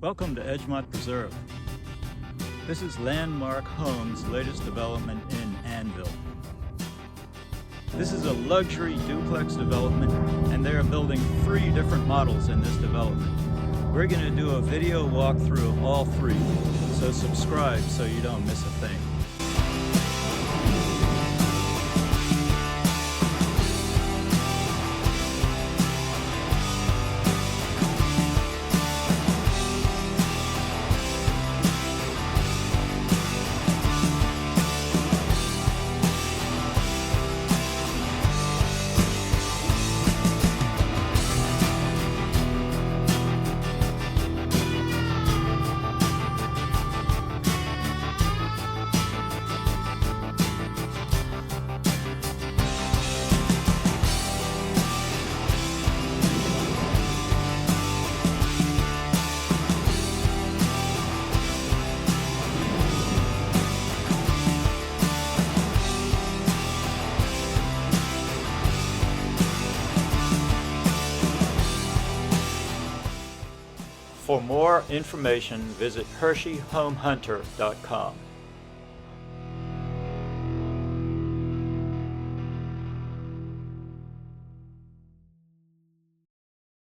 Welcome to Edgemont Preserve. This is Landmark Homes' latest development in Annville. This is a luxury duplex development, and they are building 3 different models in this development. We're going to do a video walkthrough of all 3, so subscribe so you don't miss a thing. For more information, visit HersheyHomeHunter.com.